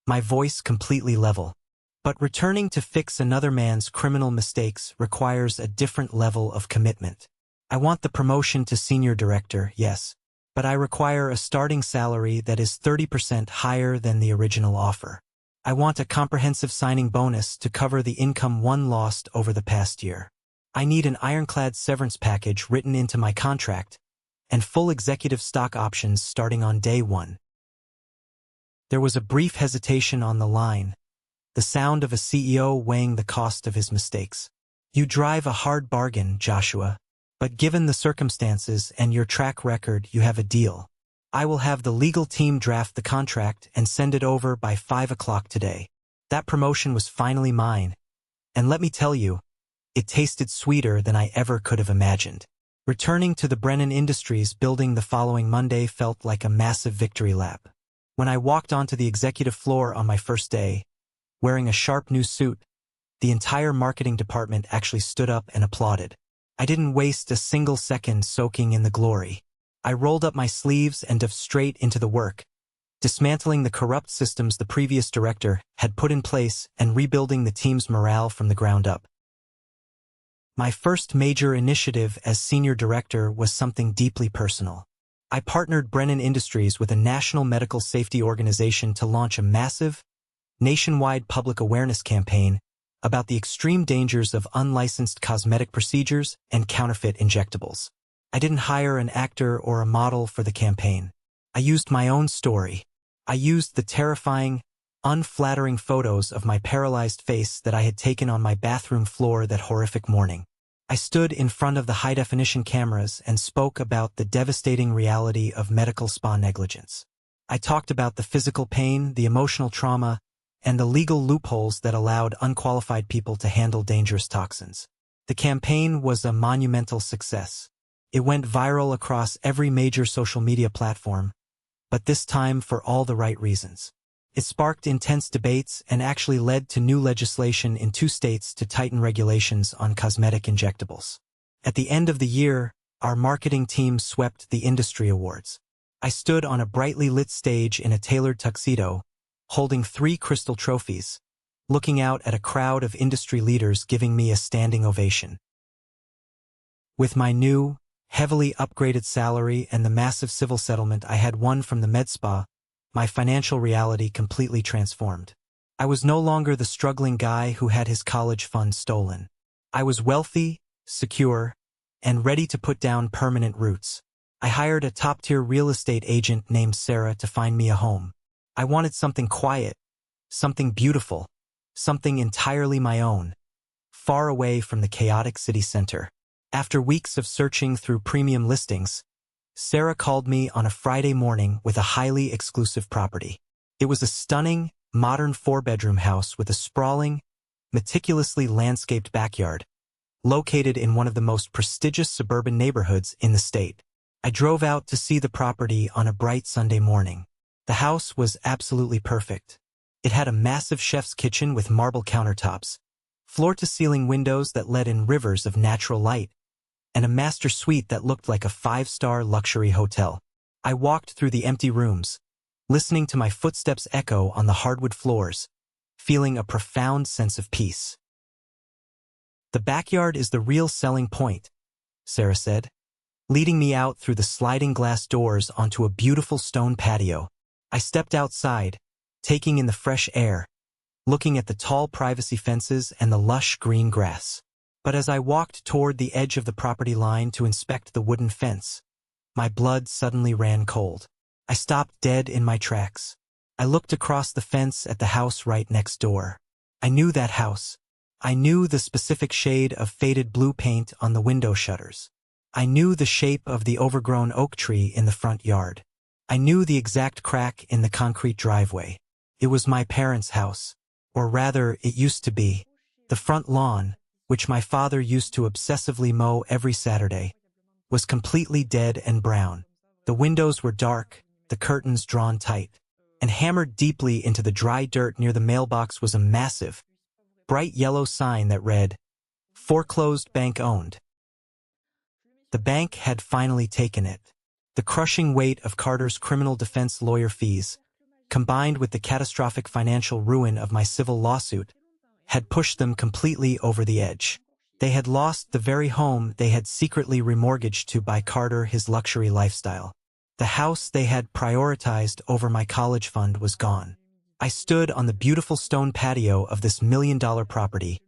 my voice completely level. "But returning to fix another man's criminal mistakes requires a different level of commitment. I want the promotion to senior director, yes, but I require a starting salary that is 30% higher than the original offer. I want a comprehensive signing bonus to cover the income one lost over the past year. I need an ironclad severance package written into my contract, and full executive stock options starting on day 1. There was a brief hesitation on the line, the sound of a CEO weighing the cost of his mistakes. "You drive a hard bargain, Joshua, but given the circumstances and your track record, you have a deal. I will have the legal team draft the contract and send it over by 5 o'clock today." That promotion was finally mine, and let me tell you, it tasted sweeter than I ever could have imagined. Returning to the Brennan Industries building the following Monday felt like a massive victory lap. When I walked onto the executive floor on my first day, wearing a sharp new suit, the entire marketing department actually stood up and applauded. I didn't waste a single second soaking in the glory. I rolled up my sleeves and dove straight into the work, dismantling the corrupt systems the previous director had put in place and rebuilding the team's morale from the ground up. My first major initiative as senior director was something deeply personal. I partnered Brennan Industries with a national medical safety organization to launch a massive, nationwide public awareness campaign about the extreme dangers of unlicensed cosmetic procedures and counterfeit injectables. I didn't hire an actor or a model for the campaign. I used my own story. I used the terrifying, unflattering photos of my paralyzed face that I had taken on my bathroom floor that horrific morning. I stood in front of the high-definition cameras and spoke about the devastating reality of medical spa negligence. I talked about the physical pain, the emotional trauma, and the legal loopholes that allowed unqualified people to handle dangerous toxins. The campaign was a monumental success. It went viral across every major social media platform, but this time for all the right reasons. It sparked intense debates and actually led to new legislation in 2 states to tighten regulations on cosmetic injectables. At the end of the year, our marketing team swept the industry awards. I stood on a brightly lit stage in a tailored tuxedo, holding 3 crystal trophies, looking out at a crowd of industry leaders giving me a standing ovation. With my new, heavily upgraded salary and the massive civil settlement I had won from the med spa, my financial reality completely transformed. I was no longer the struggling guy who had his college fund stolen. I was wealthy, secure, and ready to put down permanent roots. I hired a top-tier real estate agent named Sarah to find me a home. I wanted something quiet, something beautiful, something entirely my own, far away from the chaotic city center. After weeks of searching through premium listings, Sarah called me on a Friday morning with a highly exclusive property. It was a stunning, modern 4-bedroom house with a sprawling, meticulously landscaped backyard, located in one of the most prestigious suburban neighborhoods in the state. I drove out to see the property on a bright Sunday morning. The house was absolutely perfect. It had a massive chef's kitchen with marble countertops, floor-to-ceiling windows that let in rivers of natural light, and a master suite that looked like a 5-star luxury hotel. I walked through the empty rooms, listening to my footsteps echo on the hardwood floors, feeling a profound sense of peace. "The backyard is the real selling point," Sarah said, leading me out through the sliding glass doors onto a beautiful stone patio. I stepped outside, taking in the fresh air, looking at the tall privacy fences and the lush green grass. But as I walked toward the edge of the property line to inspect the wooden fence, my blood suddenly ran cold. I stopped dead in my tracks. I looked across the fence at the house right next door. I knew that house. I knew the specific shade of faded blue paint on the window shutters. I knew the shape of the overgrown oak tree in the front yard. I knew the exact crack in the concrete driveway. It was my parents' house, or rather, it used to be. The front lawn, which my father used to obsessively mow every Saturday, was completely dead and brown. The windows were dark, the curtains drawn tight, and hammered deeply into the dry dirt near the mailbox was a massive, bright yellow sign that read, "Foreclosed bank owned." The bank had finally taken it. The crushing weight of Carter's criminal defense lawyer fees, combined with the catastrophic financial ruin of my civil lawsuit, had pushed them completely over the edge. They had lost the very home they had secretly remortgaged to buy Carter his luxury lifestyle. The house they had prioritized over my college fund was gone. I stood on the beautiful stone patio of this million-dollar property,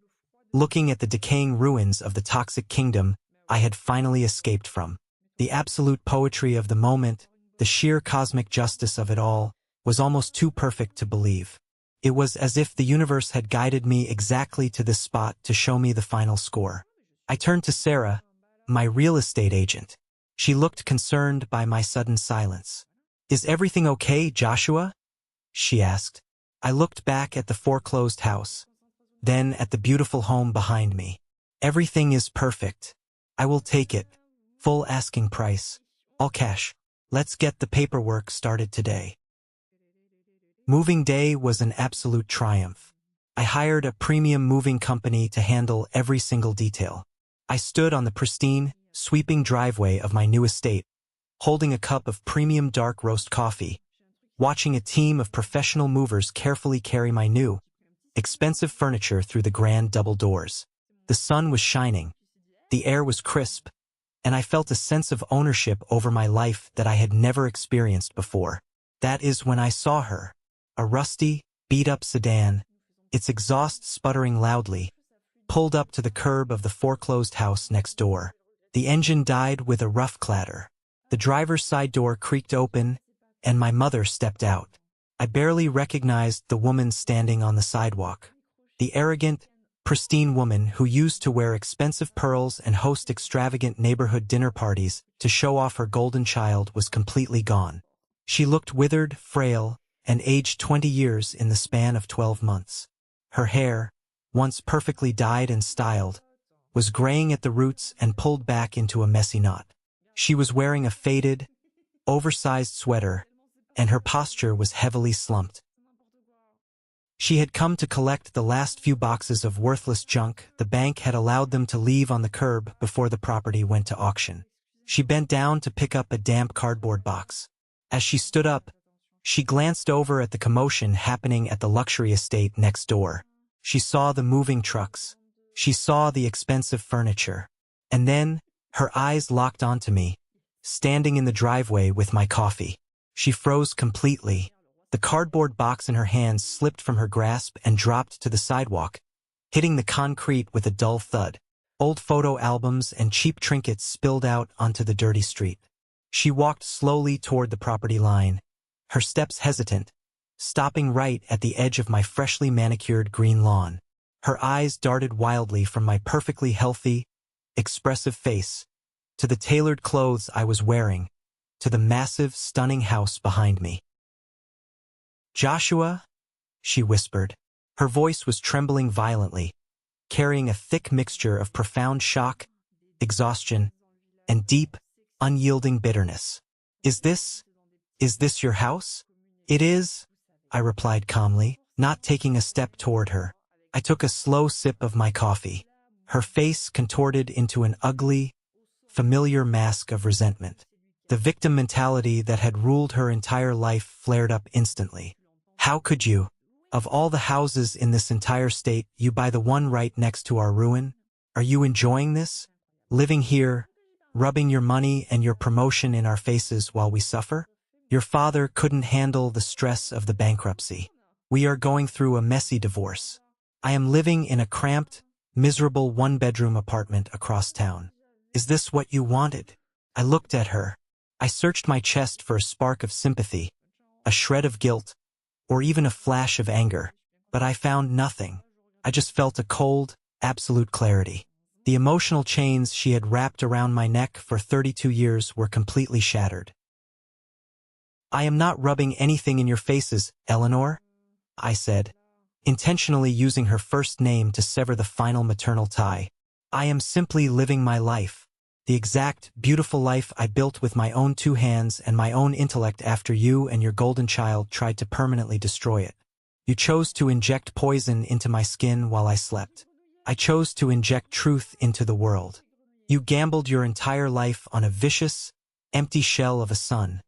looking at the decaying ruins of the toxic kingdom I had finally escaped from. The absolute poetry of the moment, the sheer cosmic justice of it all, was almost too perfect to believe. It was as if the universe had guided me exactly to this spot to show me the final score. I turned to Sarah, my real estate agent. She looked concerned by my sudden silence. "Is everything okay, Joshua?" she asked. I looked back at the foreclosed house, then at the beautiful home behind me. "Everything is perfect. I will take it. Full asking price. All cash. Let's get the paperwork started today." Moving day was an absolute triumph. I hired a premium moving company to handle every single detail. I stood on the pristine, sweeping driveway of my new estate, holding a cup of premium dark roast coffee, watching a team of professional movers carefully carry my new, expensive furniture through the grand double doors. The sun was shining, the air was crisp, and I felt a sense of ownership over my life that I had never experienced before. That is when I saw her, a rusty, beat-up sedan, its exhaust sputtering loudly, pulled up to the curb of the foreclosed house next door. The engine died with a rough clatter. The driver's side door creaked open, and my mother stepped out. I barely recognized the woman standing on the sidewalk. The arrogant, pristine woman who used to wear expensive pearls and host extravagant neighborhood dinner parties to show off her golden child was completely gone. She looked withered, frail, and aged 20 years in the span of 12 months. Her hair, once perfectly dyed and styled, was graying at the roots and pulled back into a messy knot. She was wearing a faded, oversized sweater, and her posture was heavily slumped. She had come to collect the last few boxes of worthless junk the bank had allowed them to leave on the curb before the property went to auction. She bent down to pick up a damp cardboard box. As she stood up, she glanced over at the commotion happening at the luxury estate next door. She saw the moving trucks. She saw the expensive furniture. And then, her eyes locked onto me, standing in the driveway with my coffee. She froze completely. The cardboard box in her hands slipped from her grasp and dropped to the sidewalk, hitting the concrete with a dull thud. Old photo albums and cheap trinkets spilled out onto the dirty street. She walked slowly toward the property line, her steps hesitant, stopping right at the edge of my freshly manicured green lawn. Her eyes darted wildly from my perfectly healthy, expressive face, to the tailored clothes I was wearing, to the massive, stunning house behind me. "Joshua," she whispered. Her voice was trembling violently, carrying a thick mixture of profound shock, exhaustion, and deep, unyielding bitterness. Is this your house?" "It is," I replied calmly, not taking a step toward her. I took a slow sip of my coffee. Her face contorted into an ugly, familiar mask of resentment. The victim mentality that had ruled her entire life flared up instantly. "How could you? Of all the houses in this entire state, you buy the one right next to our ruin? Are you enjoying this? Living here, rubbing your money and your promotion in our faces while we suffer? Your father couldn't handle the stress of the bankruptcy. We are going through a messy divorce. I am living in a cramped, miserable one-bedroom apartment across town. Is this what you wanted?" I looked at her. I searched my chest for a spark of sympathy, a shred of guilt, or even a flash of anger, but I found nothing. I just felt a cold, absolute clarity. The emotional chains she had wrapped around my neck for 32 years were completely shattered. "I am not rubbing anything in your faces, Eleanor," I said, intentionally using her first name to sever the final maternal tie. "I am simply living my life, the exact, beautiful life I built with my own two hands and my own intellect after you and your golden child tried to permanently destroy it. You chose to inject poison into my skin while I slept. I chose to inject truth into the world. You gambled your entire life on a vicious, empty shell of a son,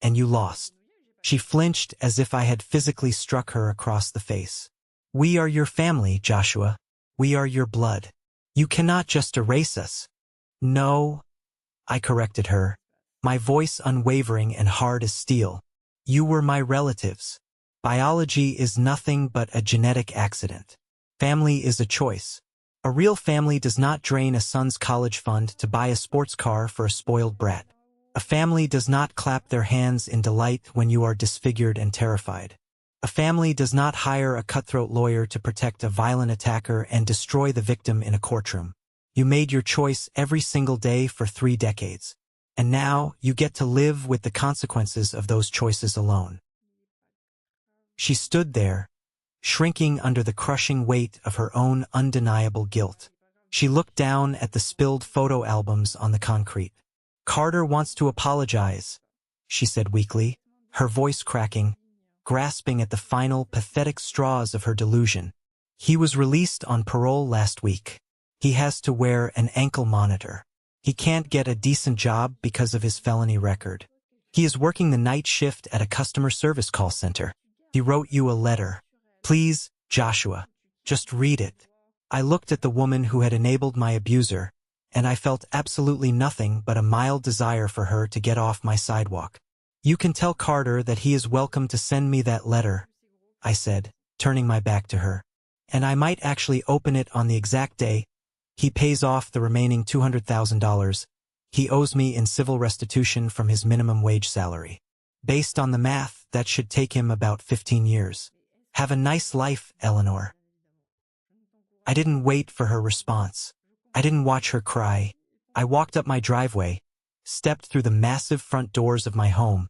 and you lost." She flinched as if I had physically struck her across the face. "We are your family, Joshua. We are your blood. You cannot just erase us." "No," I corrected her, my voice unwavering and hard as steel. "You were my relatives. Biology is nothing but a genetic accident. Family is a choice. A real family does not drain a son's college fund to buy a sports car for a spoiled brat. A family does not clap their hands in delight when you are disfigured and terrified. A family does not hire a cutthroat lawyer to protect a violent attacker and destroy the victim in a courtroom. You made your choice every single day for 3 decades, and now you get to live with the consequences of those choices alone." She stood there, shrinking under the crushing weight of her own undeniable guilt. She looked down at the spilled photo albums on the concrete. "Carter wants to apologize," she said weakly, her voice cracking, grasping at the final, pathetic straws of her delusion. "He was released on parole last week. He has to wear an ankle monitor. He can't get a decent job because of his felony record. He is working the night shift at a customer service call center. He wrote you a letter. Please, Joshua, just read it. I looked at the woman who had enabled my abuser, and I felt absolutely nothing but a mild desire for her to get off my sidewalk. You can tell Carter that he is welcome to send me that letter, I said, turning my back to her. And I might actually open it on the exact day he pays off the remaining $200,000 he owes me in civil restitution from his minimum wage salary. Based on the math, that should take him about 15 years. Have a nice life, Eleanor. I didn't wait for her response. I didn't watch her cry. I walked up my driveway, stepped through the massive front doors of my home,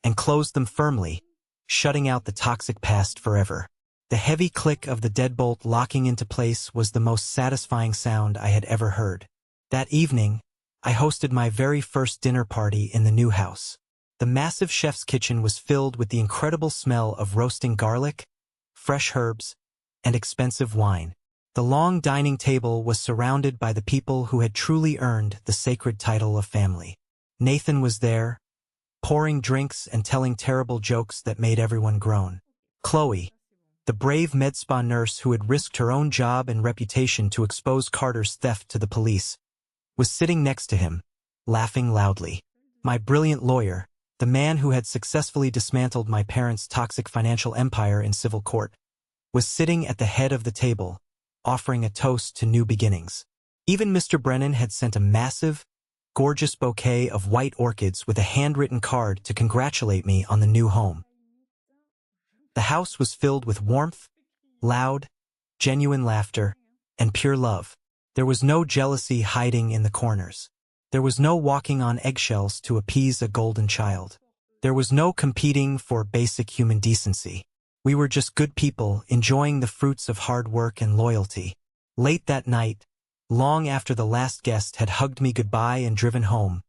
and closed them firmly, shutting out the toxic past forever. The heavy click of the deadbolt locking into place was the most satisfying sound I had ever heard. That evening, I hosted my very first dinner party in the new house. The massive chef's kitchen was filled with the incredible smell of roasting garlic, fresh herbs, and expensive wine. The long dining table was surrounded by the people who had truly earned the sacred title of family. Nathan was there, pouring drinks and telling terrible jokes that made everyone groan. Chloe, the brave med spa nurse who had risked her own job and reputation to expose Carter's theft to the police, was sitting next to him, laughing loudly. My brilliant lawyer, the man who had successfully dismantled my parents' toxic financial empire in civil court, was sitting at the head of the table, offering a toast to new beginnings. Even Mr. Brennan had sent a massive, gorgeous bouquet of white orchids with a handwritten card to congratulate me on the new home. The house was filled with warmth, loud, genuine laughter, and pure love. There was no jealousy hiding in the corners. There was no walking on eggshells to appease a golden child. There was no competing for basic human decency. We were just good people enjoying the fruits of hard work and loyalty. Late that night, long after the last guest had hugged me goodbye and driven home,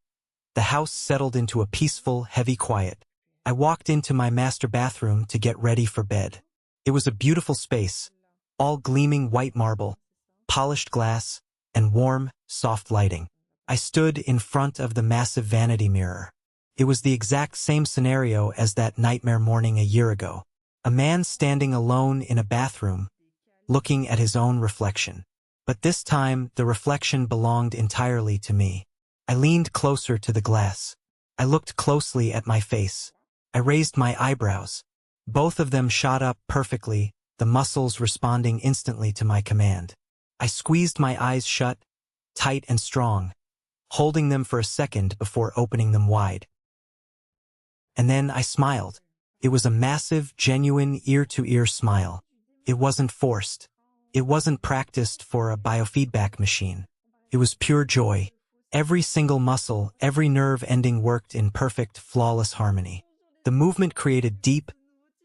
the house settled into a peaceful, heavy quiet. I walked into my master bathroom to get ready for bed. It was a beautiful space, all gleaming white marble, polished glass, and warm, soft lighting. I stood in front of the massive vanity mirror. It was the exact same scenario as that nightmare morning a year ago. A man standing alone in a bathroom, looking at his own reflection. But this time, the reflection belonged entirely to me. I leaned closer to the glass. I looked closely at my face. I raised my eyebrows. Both of them shot up perfectly, the muscles responding instantly to my command. I squeezed my eyes shut, tight and strong, holding them for a second before opening them wide. And then I smiled. It was a massive, genuine, ear-to-ear smile. It wasn't forced. It wasn't practiced for a biofeedback machine. It was pure joy. Every single muscle, every nerve ending worked in perfect, flawless harmony. The movement created deep,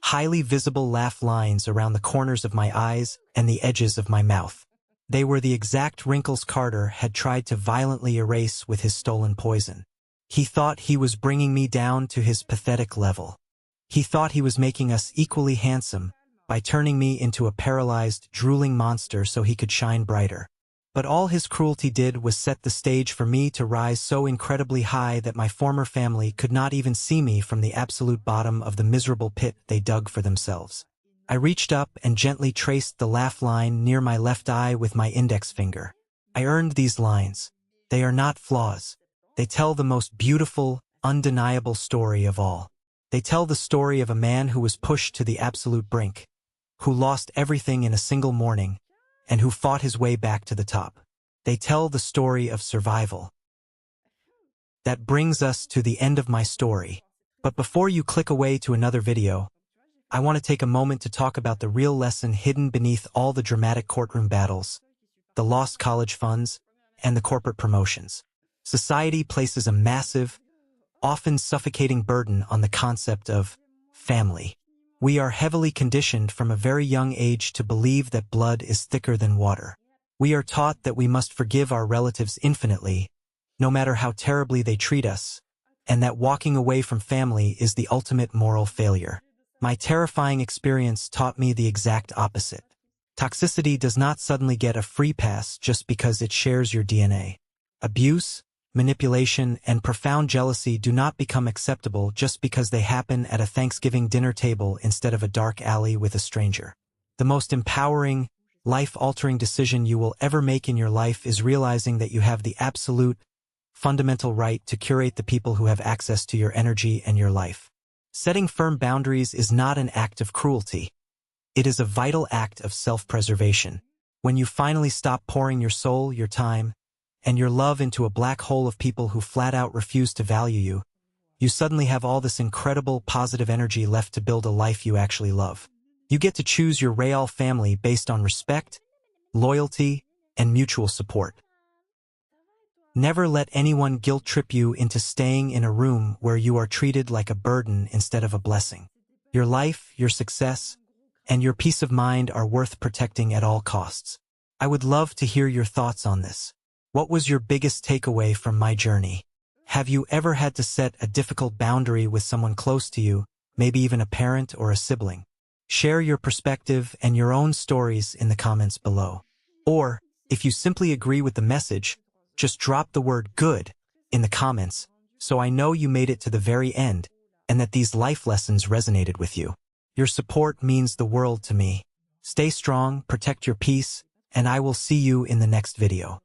highly visible laugh lines around the corners of my eyes and the edges of my mouth. They were the exact wrinkles Carter had tried to violently erase with his stolen poison. He thought he was bringing me down to his pathetic level. He thought he was making us equally handsome by turning me into a paralyzed, drooling monster so he could shine brighter. But all his cruelty did was set the stage for me to rise so incredibly high that my former family could not even see me from the absolute bottom of the miserable pit they dug for themselves. I reached up and gently traced the laugh line near my left eye with my index finger. I earned these lines. They are not flaws. They tell the most beautiful, undeniable story of all. They tell the story of a man who was pushed to the absolute brink, who lost everything in a single morning, and who fought his way back to the top. They tell the story of survival. That brings us to the end of my story. But before you click away to another video, I want to take a moment to talk about the real lesson hidden beneath all the dramatic courtroom battles, the lost college funds, and the corporate promotions. Society places a massive, often suffocating burden on the concept of family. We are heavily conditioned from a very young age to believe that blood is thicker than water. We are taught that we must forgive our relatives infinitely, no matter how terribly they treat us, and that walking away from family is the ultimate moral failure. My terrifying experience taught me the exact opposite. Toxicity does not suddenly get a free pass just because it shares your DNA. Abuse, manipulation, and profound jealousy do not become acceptable just because they happen at a Thanksgiving dinner table instead of a dark alley with a stranger. The most empowering, life-altering decision you will ever make in your life is realizing that you have the absolute, fundamental right to curate the people who have access to your energy and your life. Setting firm boundaries is not an act of cruelty. It is a vital act of self-preservation. When you finally stop pouring your soul, your time, and your love into a black hole of people who flat out refuse to value you, you suddenly have all this incredible positive energy left to build a life you actually love. You get to choose your real family based on respect, loyalty, and mutual support. Never let anyone guilt-trip you into staying in a room where you are treated like a burden instead of a blessing. Your life, your success, and your peace of mind are worth protecting at all costs. I would love to hear your thoughts on this. What was your biggest takeaway from my journey? Have you ever had to set a difficult boundary with someone close to you, maybe even a parent or a sibling? Share your perspective and your own stories in the comments below. Or, if you simply agree with the message, just drop the word "good" in the comments so I know you made it to the very end and that these life lessons resonated with you. Your support means the world to me. Stay strong, protect your peace, and I will see you in the next video.